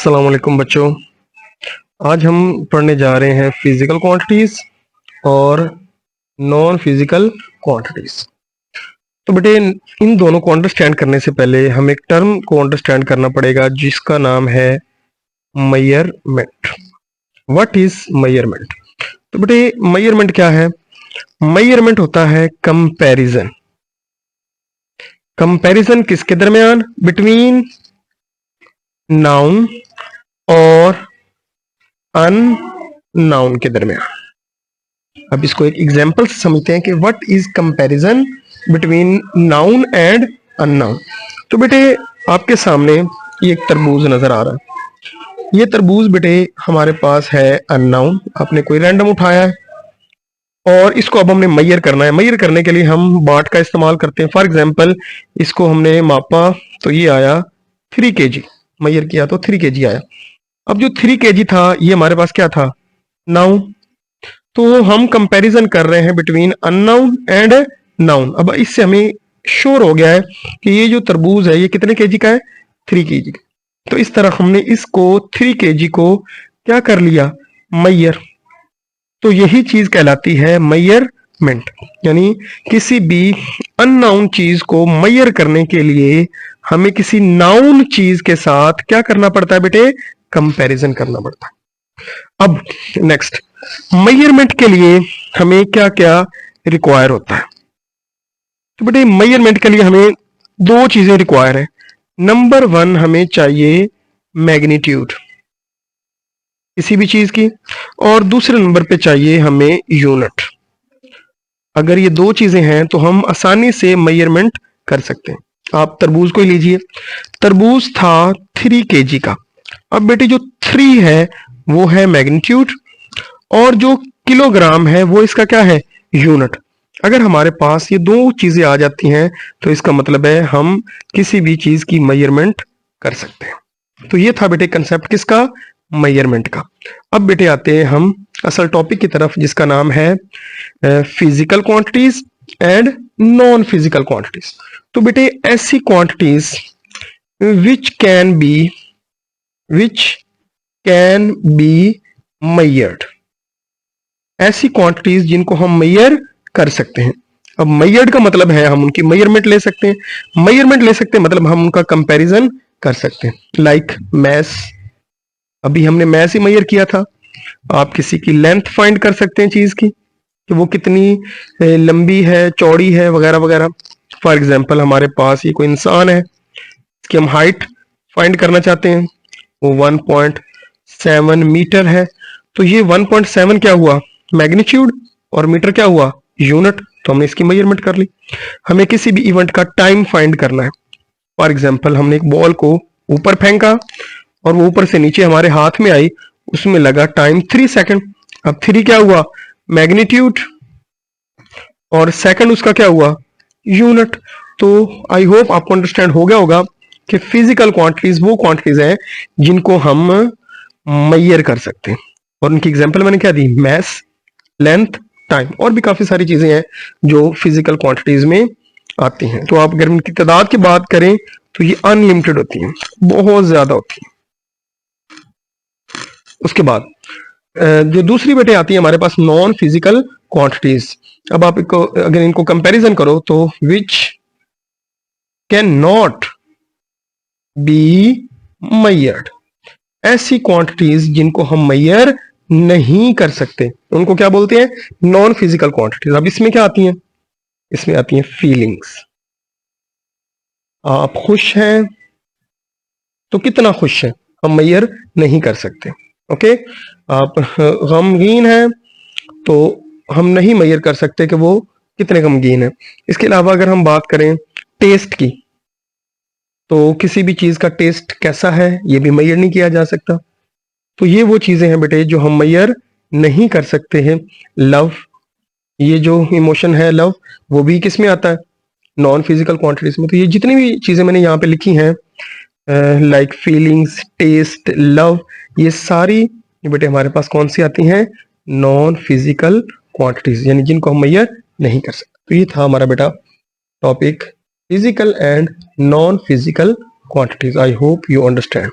अस्सलाम वालेकुम बच्चों। आज हम पढ़ने जा रहे हैं फिजिकल क्वांटिटीज और नॉन फिजिकल क्वांटिटीज। तो बेटे इन दोनों को अंडरस्टैंड करने से पहले हम एक टर्म को अंडरस्टैंड करना पड़ेगा जिसका नाम है मेजरमेंट। What is measurement? तो बेटे मेजरमेंट क्या है? मेजरमेंट होता है कंपैरिजन। कंपैरिजन किसके दरमियान? बिटवीन नाउन और अननाउन के दरमियान। अब इसको एक एग्जांपल से समझते हैं कि what is comparison between noun and unknown. तो बेटे आपके सामने ये एक तरबूज नजर आ रहा है। ये तरबूज बेटे हमारे पास है अननाउन, आपने कोई रैंडम उठाया है और इसको अब हमने मेजर करना है। मेजर करने के लिए हम बाट का इस्तेमाल करते हैं। फॉर एग्जांपल इसको हमने मापा तो ये आया 3 kg, मेजर किया तो 3 kg आया। अब जो 3 kg था ये हमारे पास क्या था? नाउन। तो हम कंपैरिजन कर रहे हैं बिटवीन अननाउन एंड नाउन। अब इससे हमें श्योर हो गया है कि ये जो तरबूज है ये कितने केजी का है? 3 kg का। तो इस तरह हमने इसको 3 kg को क्या कर लिया? मेजर। तो यही चीज कहलाती है मेजरमेंट। यानी किसी भी अननाउन चीज को मेजर करने के लिए हमें किसी नाउन चीज के साथ क्या करना पड़ता है बेटे? कंपैरिजन करना पड़ता है। अब नेक्स्ट, मेजरमेंट के लिए हमें क्या क्या रिक्वायर होता है? तो बेटे मेजरमेंट के लिए हमें 2 चीजें रिक्वायर है। नंबर 1 हमें चाहिए मैग्नीट्यूड किसी भी चीज की, और दूसरे नंबर पे चाहिए हमें यूनिट। अगर ये 2 चीजें हैं तो हम आसानी से मेजरमेंट कर सकते हैं। आप तरबूज को ही लीजिए। तरबूज था 3 kg का। अब बेटे जो 3 है वो है मैग्नीट्यूड और जो किलोग्राम है वो इसका क्या है? यूनिट। अगर हमारे पास ये 2 चीजें आ जाती हैं तो इसका मतलब है हम किसी भी चीज की मेजरमेंट कर सकते हैं। तो ये था बेटे कंसेप्ट किसका? मेजरमेंट का। अब बेटे आते हैं हम असल टॉपिक की तरफ जिसका नाम है physical quantities and non physical quantities. तो बेटे ऐसी quantities which can be measured, ऐसी क्वांटिटीज जिनको हम मेजर कर सकते हैं। अब मेजर्ड का मतलब है हम उनकी मेजरमेंट ले सकते हैं। मेजरमेंट ले सकते हैं मतलब हम उनका कंपैरिजन कर सकते हैं। लाइक मैस, अभी हमने मैस ही मेजर किया था। आप किसी की लेंथ फाइंड कर सकते हैं चीज की कि वो कितनी लंबी है, चौड़ी है, वगैरह वगैरह। फॉर एग्जाम्पल हमारे पास ये कोई इंसान है, इसकी हम हाइट फाइंड करना चाहते हैं, वो 1.7 मीटर है। तो ये 1.7 क्या हुआ? मैग्नीट्यूड, और मीटर क्या हुआ? यूनिट। तो हमने इसकी मेजरमेंट कर ली। हमें किसी भी इवेंट का टाइम फाइंड करना है। फॉर एग्जाम्पल हमने एक बॉल को ऊपर फेंका और वो ऊपर से नीचे हमारे हाथ में आई, उसमें लगा टाइम 3 सेकंड। अब 3 क्या हुआ? मैग्नीट्यूड, और सेकंड उसका क्या हुआ? यूनिट। तो आई होप आपको अंडरस्टैंड हो गया होगा कि फिजिकल क्वांटिटीज वो क्वांटिटीज हैं जिनको हम मेजर कर सकते हैं। और उनकी एग्जांपल मैंने क्या दी? मैस, लेंथ, टाइम, और भी काफी सारी चीजें हैं जो फिजिकल क्वांटिटीज में आती हैं। तो आप अगर इनकी तादाद की बात करें तो ये अनलिमिटेड होती हैं, बहुत ज्यादा होती हैं। उसके बाद जो दूसरी बेटे आती है हमारे पास नॉन फिजिकल क्वांटिटीज। अब आप इनको अगर इनको कंपैरिजन करो तो which can not be measured, ऐसी क्वांटिटीज जिनको हम मेजर नहीं कर सकते उनको क्या बोलते हैं? Non physical quantities. अब इसमें क्या आती हैं? इसमें आती हैं फीलिंग्स। आप खुश हैं तो कितना खुश हैं हम मेजर नहीं कर सकते। ओके, आप गमगीन हैं तो हम नहीं मेजर कर सकते कि वो कितने गमगीन हैं। इसके अलावा अगर हम बात करें टेस्ट की, तो किसी भी चीज का टेस्ट कैसा है ये भी मेजर नहीं किया जा सकता। तो ये वो चीजें हैं बेटे जो हम मेजर नहीं कर सकते हैं। लव, ये जो इमोशन है लव, वो भी किस में आता है? नॉन फिजिकल क्वांटिटीज में। तो ये जितनी भी चीजें मैंने यहाँ पे लिखी हैं, लाइक फीलिंग्स, टेस्ट, लव, ये सारी बेटे हमारे पास कौन सी आती हैं? नॉन फिजिकल क्वांटिटीज, यानी जिनको हम मेजर नहीं कर सकते। तो ये था हमारा बेटा topic physical and non physical quantities. I hope you understand.